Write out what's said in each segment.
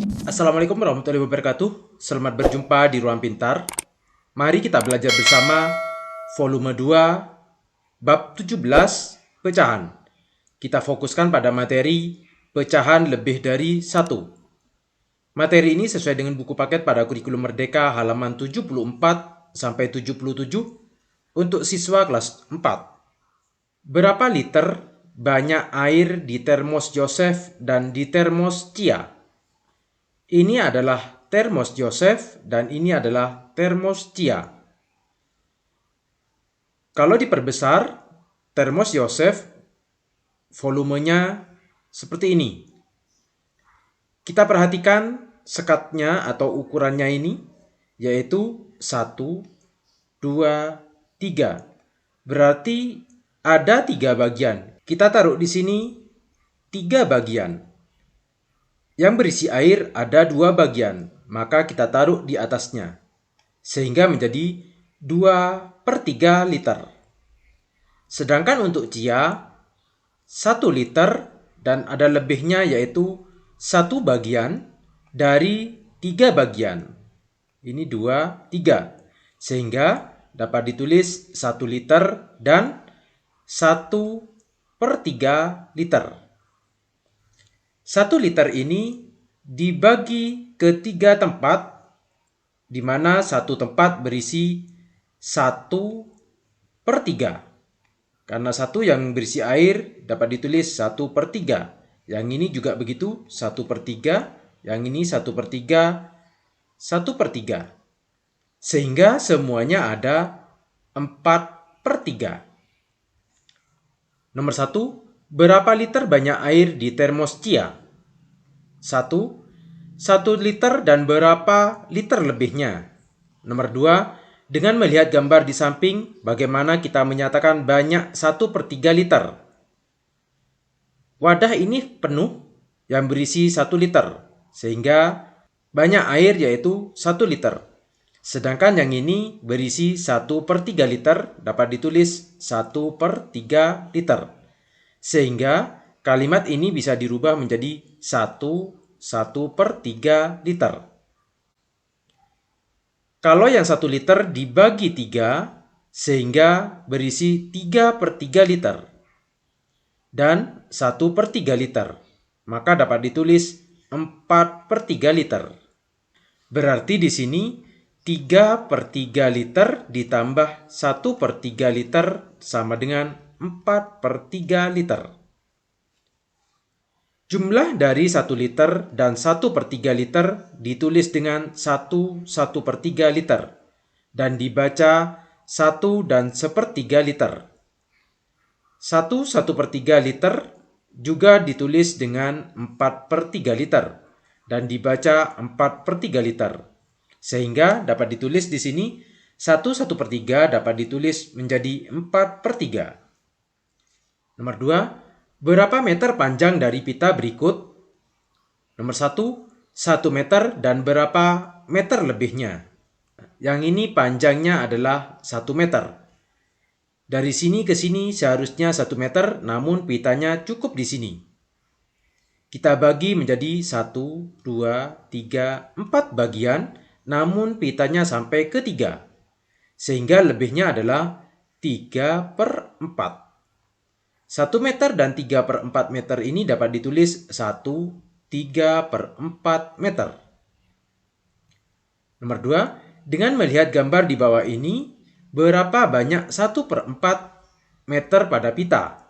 Assalamualaikum warahmatullahi wabarakatuh. Selamat berjumpa di Ruang Pintar. Mari kita belajar bersama volume 2 bab 17 pecahan. Kita fokuskan pada materi pecahan lebih dari 1. Materi ini sesuai dengan buku paket pada kurikulum Merdeka halaman 74 sampai 77 untuk siswa kelas 4. Berapa liter banyak air di termos Joseph dan di termos Cia? Ini adalah termos Joseph dan ini adalah termos Cia. Kalau diperbesar, termos Joseph volumenya seperti ini. Kita perhatikan sekatnya atau ukurannya ini, yaitu 1, 2, 3. Berarti ada 3 bagian. Kita taruh di sini 3 bagian. Yang berisi air ada 2 bagian, maka kita taruh di atasnya. Sehingga menjadi 2/3 liter. Sedangkan untuk Cia, 1 liter dan ada lebihnya yaitu 1 bagian dari 3 bagian. Ini 2, 3. Sehingga dapat ditulis 1 liter dan 1/3 liter. 1 liter ini dibagi ke 3 tempat, di mana satu tempat berisi 1/3. Karena satu yang berisi air dapat ditulis 1/3. Yang ini juga begitu, 1/3. Yang ini 1/3, 1/3. Sehingga semuanya ada 4/3. Nomor 1. Berapa liter banyak air di termos Cia? 1. 1 liter dan berapa liter lebihnya? Nomor 2. Dengan melihat gambar di samping, bagaimana kita menyatakan banyak 1/3 liter? Wadah ini penuh yang berisi 1 liter, sehingga banyak air yaitu 1 liter. Sedangkan yang ini berisi 1/3 liter, dapat ditulis 1/3 liter. Sehingga kalimat ini bisa dirubah menjadi 1/3 liter. Kalau yang 1 liter dibagi 3, sehingga berisi 3/3 liter. Dan 1/3 liter. Maka dapat ditulis 4/3 liter. Berarti di sini 3/3 liter ditambah 1/3 liter sama dengan 4/3 liter. Jumlah dari 1 liter dan 1/3 liter ditulis dengan 1/1/3 liter dan dibaca 1 dan 1/3 liter. 1/1/3 liter juga ditulis dengan 4/3 liter dan dibaca 4/3 liter. Sehingga dapat ditulis di sini 1/1/3 dapat ditulis menjadi 4/3. Nomor 2, berapa meter panjang dari pita berikut? Nomor 1, 1 meter dan berapa meter lebihnya? Yang ini panjangnya adalah 1 meter. Dari sini ke sini seharusnya 1 meter, namun pitanya cukup di sini. Kita bagi menjadi 1, 2, 3, 4 bagian, namun pitanya sampai ke 3. Sehingga lebihnya adalah 3/4. 1 meter dan 3/4 meter ini dapat ditulis 3/4 meter. Nomor 2, dengan melihat gambar di bawah ini, berapa banyak 1/4 meter pada pita?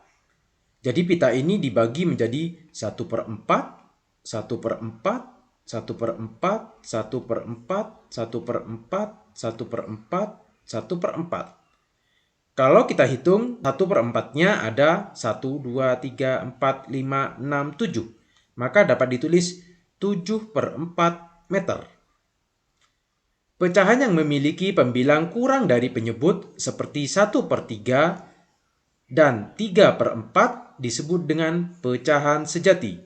Jadi pita ini dibagi menjadi 1/4, 1/4, 1/4, 1/4, 1/4, 1/4, 1/4. Kalau kita hitung 1/4-nya ada 1, 2, 3, 4, 5, 6, 7. Maka dapat ditulis 7/4 meter. Pecahan yang memiliki pembilang kurang dari penyebut seperti 1/3 dan 3/4 disebut dengan pecahan sejati.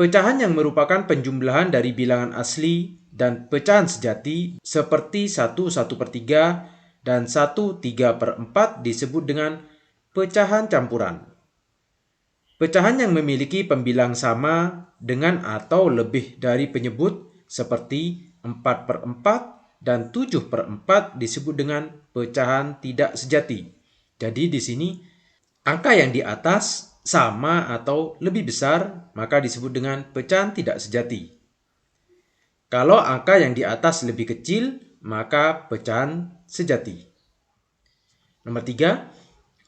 Pecahan yang merupakan penjumlahan dari bilangan asli dan pecahan sejati seperti 1/1/3 dan 1/3/4 disebut dengan pecahan campuran. Pecahan yang memiliki pembilang sama dengan atau lebih dari penyebut seperti 4/4 dan 7/4 disebut dengan pecahan tidak sejati. Jadi di sini angka yang di atas sama atau lebih besar maka disebut dengan pecahan tidak sejati. Kalau angka yang di atas lebih kecil maka pecahan sejati. Nomor 3,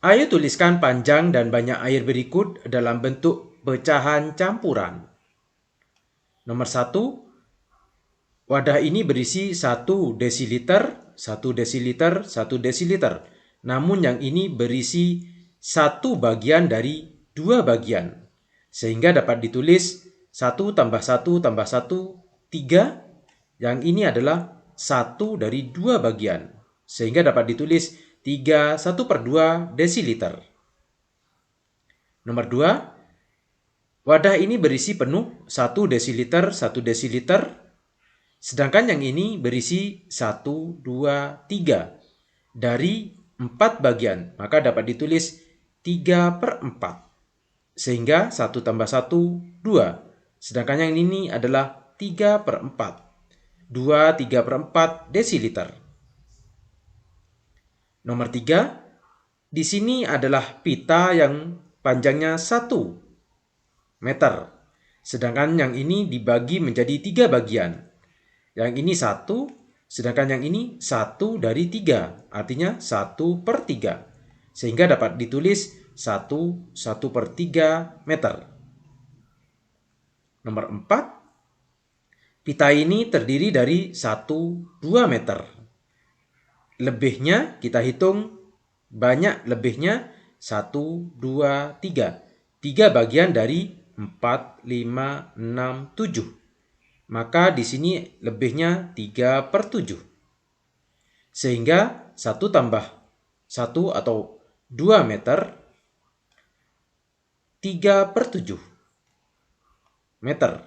ayo tuliskan panjang dan banyak air berikut dalam bentuk pecahan campuran. Nomor 1, wadah ini berisi 1 desiliter, 1 desiliter, 1 desiliter. Namun yang ini berisi 1 bagian dari 2 bagian. Sehingga dapat ditulis 1 tambah 1 tambah 1, 3. Yang ini adalah 1 dari 2 bagian. Sehingga dapat ditulis 3 1/2 desiliter. Nomor 2, wadah ini berisi penuh 1 desiliter, 1 desiliter. Sedangkan yang ini berisi 1, 2, 3 dari 4 bagian. Maka dapat ditulis 3/4. Sehingga 1 tambah 1, 2. Sedangkan yang ini adalah 3/4. 2 3/4 desiliter. Nomor 3, di sini adalah pita yang panjangnya 1 meter. Sedangkan yang ini dibagi menjadi 3 bagian. Yang ini 1, sedangkan yang ini 1 dari 3, artinya 1/3. Sehingga dapat ditulis 1/3 meter. Nomor 4, pita ini terdiri dari 1-2 meter. Lebihnya kita hitung, banyak lebihnya 1, 2, 3. 3 bagian dari 4, 5, 6, 7. Maka di sini lebihnya 3/7. Sehingga 1 tambah 1 atau 2 meter, 3/7 meter.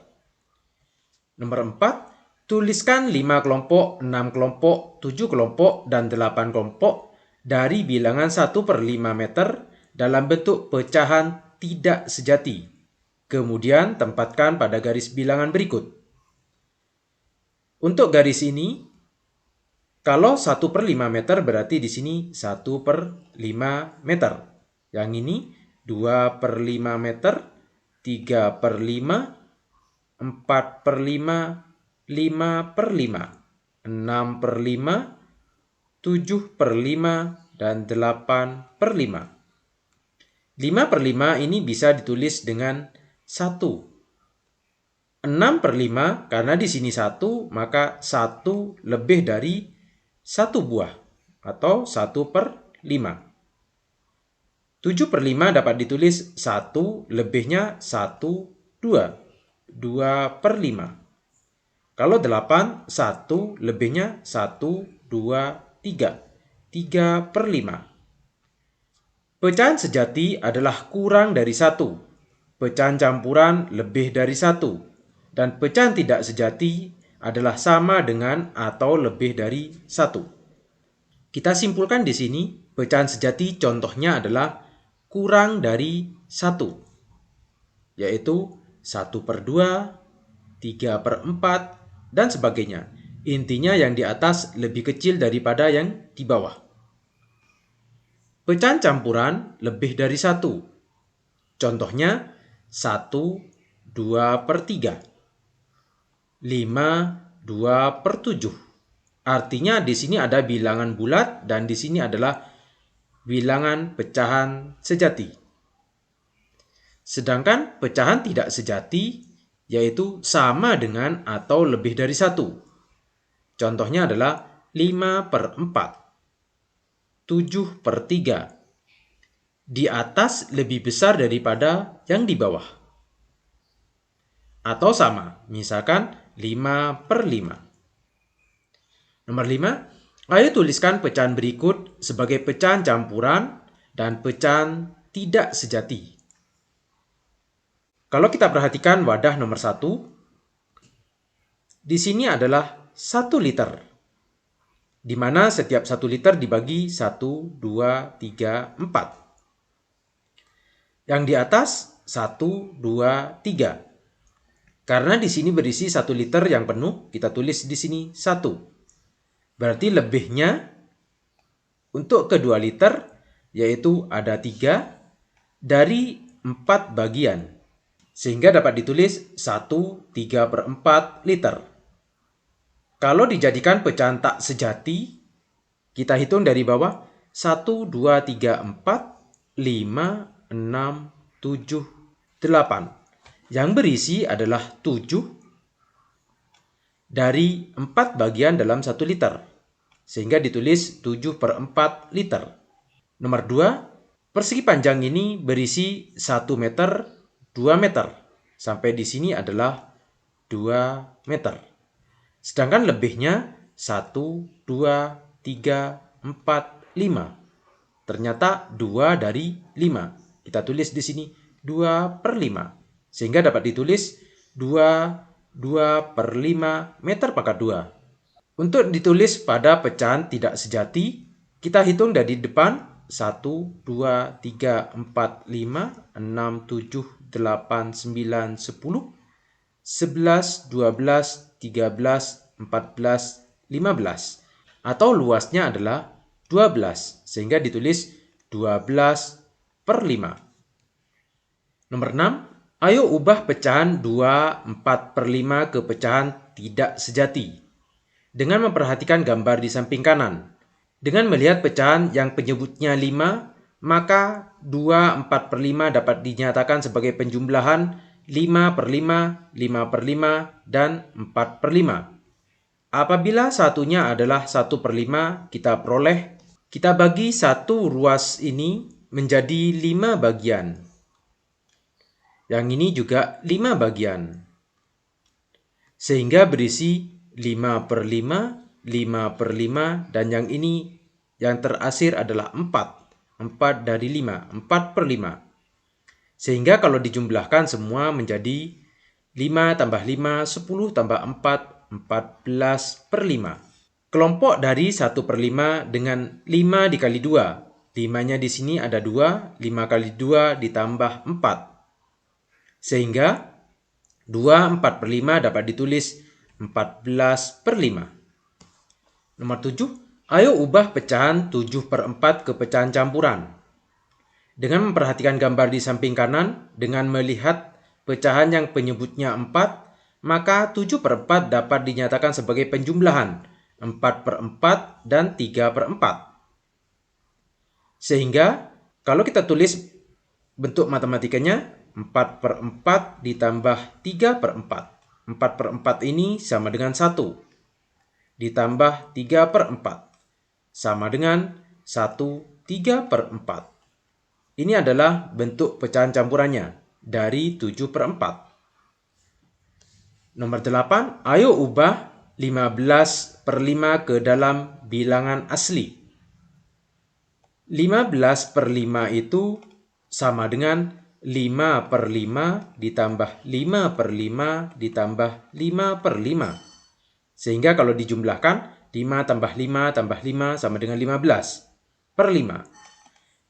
Nomor 4, tuliskan 5 kelompok, 6 kelompok, 7 kelompok, dan 8 kelompok dari bilangan 1/5 meter dalam bentuk pecahan tidak sejati. Kemudian tempatkan pada garis bilangan berikut. Untuk garis ini, kalau 1/5 meter berarti di sini 1/5 meter. Yang ini 2/5 meter, 3/5, 4/5, 5/5, 6/5, 7/5, dan 8/5. 5/5 ini bisa ditulis dengan 1. 6/5 karena di sini 1, maka 1 lebih dari 1 buah atau 1/5. 7/5 dapat ditulis 1 lebihnya 1, 2. 2/5. Kalau 8, 1 lebihnya 1, 2, 3. 3/5. Pecahan sejati adalah kurang dari 1. Pecahan campuran lebih dari 1. Dan pecahan tidak sejati adalah sama dengan atau lebih dari 1. Kita simpulkan di sini, pecahan sejati contohnya adalah kurang dari 1. Yaitu 1/2, 3/4, dan sebagainya. Intinya yang di atas lebih kecil daripada yang di bawah. Pecahan campuran lebih dari 1. Contohnya 1, 2/3. 5, 2/7. Artinya di sini ada bilangan bulat dan di sini adalah bilangan pecahan sejati. Sedangkan pecahan tidak sejati yaitu sama dengan atau lebih dari 1. Contohnya adalah 5/4, 7/3. Di atas lebih besar daripada yang di bawah. Atau sama, misalkan 5/5. Nomor 5, ayo tuliskan pecahan berikut sebagai pecahan campuran dan pecahan tidak sejati. Kalau kita perhatikan wadah nomor 1, di sini adalah 1 liter, di mana setiap 1 liter dibagi 1, 2, 3, 4. Yang di atas 1, 2, 3. Karena di sini berisi 1 liter yang penuh, kita tulis di sini 1. Berarti lebihnya untuk kedua liter, yaitu ada 3 dari 4 bagian. Sehingga dapat ditulis 1/3/4 liter. Kalau dijadikan pecahan tak sejati, kita hitung dari bawah. 1, 2, 3, 4, 5, 6, 7, 8. Yang berisi adalah 7 dari 4 bagian dalam 1 liter. Sehingga ditulis 7/4 liter. Nomor 2, persegi panjang ini berisi 1 meter, 2 meter. Sampai di sini adalah 2 meter. Sedangkan lebihnya 1, 2, 3, 4, 5. Ternyata 2 dari 5. Kita tulis di sini 2/5. Sehingga dapat ditulis 2/5 meter pangkat 2. Untuk ditulis pada pecahan tidak sejati, kita hitung dari depan. 1, 2, 3, 4, 5, 6, 7, 8, 9, 10, 11, 12, 13, 14, 15. Atau luasnya adalah 12, sehingga ditulis 12/5. Nomor 6, ayo ubah pecahan 2/4/5 ke pecahan tidak sejati dengan memperhatikan gambar di samping kanan. Dengan melihat pecahan yang penyebutnya 5, maka 2/4/5 dapat dinyatakan sebagai penjumlahan 5/5, 5/5, dan 4/5. Apabila satunya adalah 1/5, kita bagi satu ruas ini menjadi 5 bagian. Yang ini juga 5 bagian. Sehingga berisi 5/5, 5/5, dan yang ini yang terakhir adalah 4. 4 dari 5, 4/5. Sehingga kalau dijumlahkan semua menjadi 5 tambah 5, 10 tambah 4, 14/5. Kelompok dari 1/5 dengan 5 dikali 2. 5-nya di sini ada 2, 5 kali 2 ditambah 4. Sehingga 2/4/5 dapat ditulis 14/5. Nomor 7, ayo ubah pecahan 7/4 ke pecahan campuran. Dengan memperhatikan gambar di samping kanan, dengan melihat pecahan yang penyebutnya 4, maka 7/4 dapat dinyatakan sebagai penjumlahan 4/4 dan 3/4. Sehingga kalau kita tulis bentuk matematikanya 4/4 ditambah 3/4. 4/4 ini sama dengan 1. Ditambah 3/4 sama dengan 1/3/4. Ini adalah bentuk pecahan campurannya dari 7/4. Nomor 8, ayo ubah 15/5 ke dalam bilangan asli. 15/5 itu sama dengan 5/5 ditambah 5/5 ditambah 5/5. Sehingga kalau dijumlahkan, 5 tambah 5 tambah 5 sama dengan 15/5.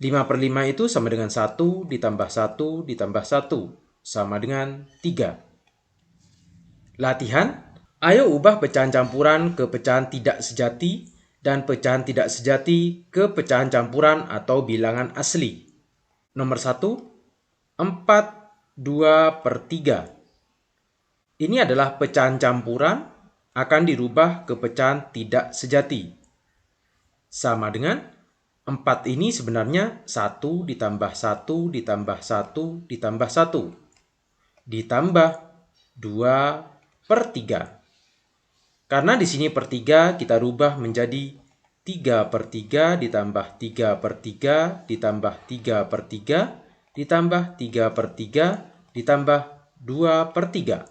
5/5 itu sama dengan 1 ditambah 1 ditambah 1 sama dengan 3. Latihan, ayo ubah pecahan campuran ke pecahan tidak sejati dan pecahan tidak sejati ke pecahan campuran atau bilangan asli. Nomor 1, 4/2/3. Ini adalah pecahan campuran akan dirubah ke pecahan tidak sejati. Sama dengan 4 ini sebenarnya 1 ditambah 1 ditambah 1 ditambah 1 ditambah 2/3. Karena di sini per 3 kita rubah menjadi 3/3 ditambah 3/3 ditambah 3/3 ditambah 3/3 ditambah 2/3.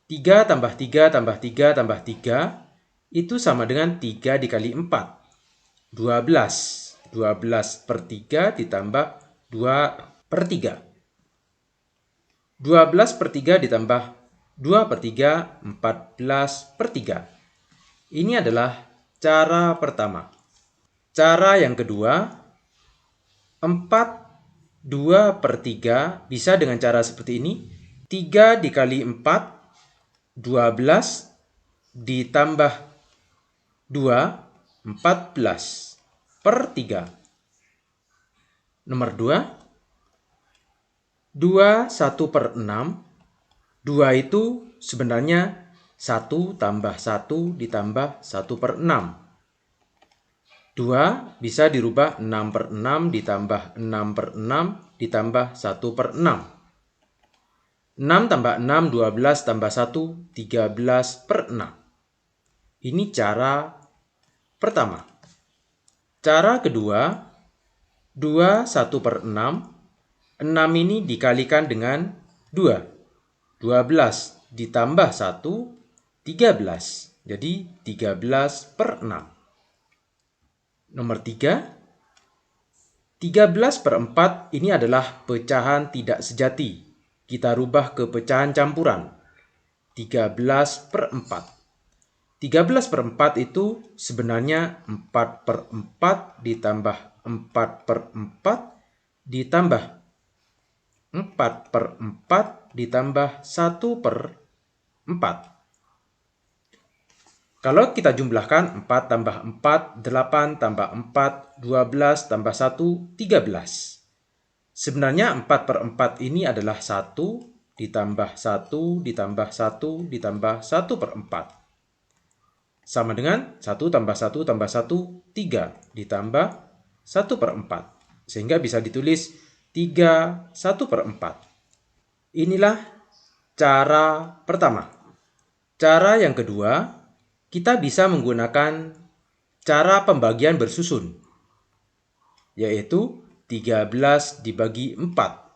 3 tambah 3 tambah 3 tambah 3 itu sama dengan 3 dikali 4. 12. 12/3 ditambah 2/3. 12/3 ditambah 2/3, 14/3. Ini adalah cara pertama. Cara yang kedua, 4 2/3 bisa dengan cara seperti ini. 3 dikali 4, 12 ditambah 2, 14 per 3. Nomor 2, 2 1/6. 2 itu sebenarnya 1 tambah 1 ditambah 1/6. 2 bisa dirubah 6/6 ditambah 6/6 ditambah 1/6. 6 tambah 6, 12 tambah 1, 13/6. Ini cara pertama. Cara kedua, 2 1/6. 6 ini dikalikan dengan 2. 12 ditambah 1, 13. Jadi 13/6. Nomor 3, 13/4 ini adalah pecahan tidak sejati. Kita rubah ke pecahan campuran. 13/4. 13/4 itu sebenarnya 4/4 ditambah 4/4 ditambah 4/4 ditambah 1/4. Kalau kita jumlahkan 4 tambah 4, 8 tambah 4, 12 tambah 1, 13. Sebenarnya 4/4 ini adalah 1 ditambah 1 ditambah 1 ditambah 1/4. Sama dengan 1 tambah 1 tambah 1, 3 ditambah 1/4. Sehingga bisa ditulis 3 1/4. Inilah cara pertama. Cara yang kedua, kita bisa menggunakan cara pembagian bersusun, yaitu 13 dibagi 4.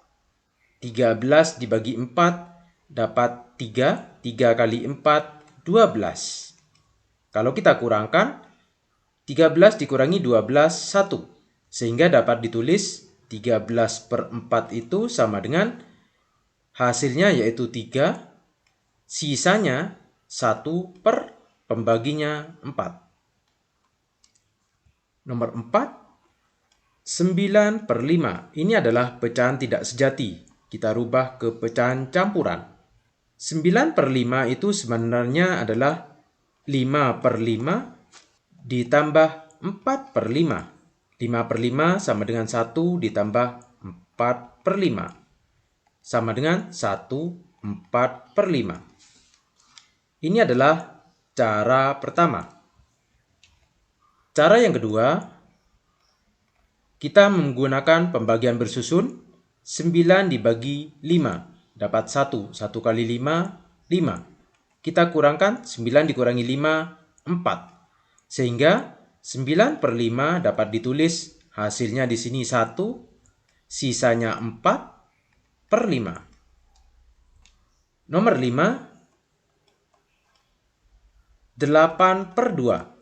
13 dibagi 4 dapat 3. 3 kali 4, 12. Kalau kita kurangkan, 13 dikurangi 12, 1. Sehingga dapat ditulis 13/4 itu sama dengan hasilnya yaitu 3. Sisanya 1 per pembaginya 4. Nomor 4. 9/5. Ini adalah pecahan tidak sejati. Kita rubah ke pecahan campuran. 9/5 itu sebenarnya adalah 5/5 ditambah 4/5. 5/5 sama dengan 1 ditambah 4/5. Sama dengan 1 4/5. Ini adalah cara pertama. Cara yang kedua, kita menggunakan pembagian bersusun. 9 dibagi 5 dapat 1. 1 kali 5, 5. Kita kurangkan 9 dikurangi 5, 4. Sehingga 9/5 dapat ditulis hasilnya di sini 1, sisanya 4/5. Nomor 5, 8/2.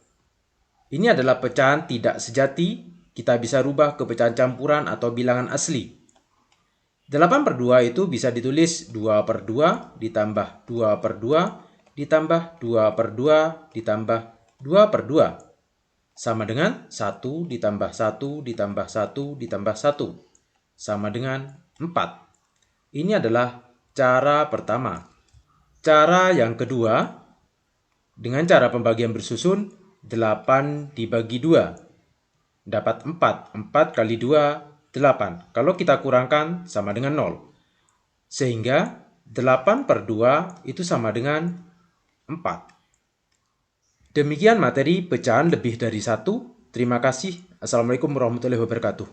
Ini adalah pecahan tidak sejati. Kita bisa rubah ke pecahan campuran atau bilangan asli. 8/2 itu bisa ditulis 2/2 ditambah 2/2 ditambah 2/2 ditambah 2/2. Sama dengan 1 ditambah 1 ditambah 1 ditambah 1. Sama dengan 4. Ini adalah cara pertama. Cara yang kedua, dengan cara pembagian bersusun, 8 dibagi 2. Dapat 4. 4 kali 2, 8. Kalau kita kurangkan sama dengan 0. Sehingga 8/2 itu sama dengan 4. Demikian materi pecahan lebih dari 1. Terima kasih. Assalamualaikum warahmatullahi wabarakatuh.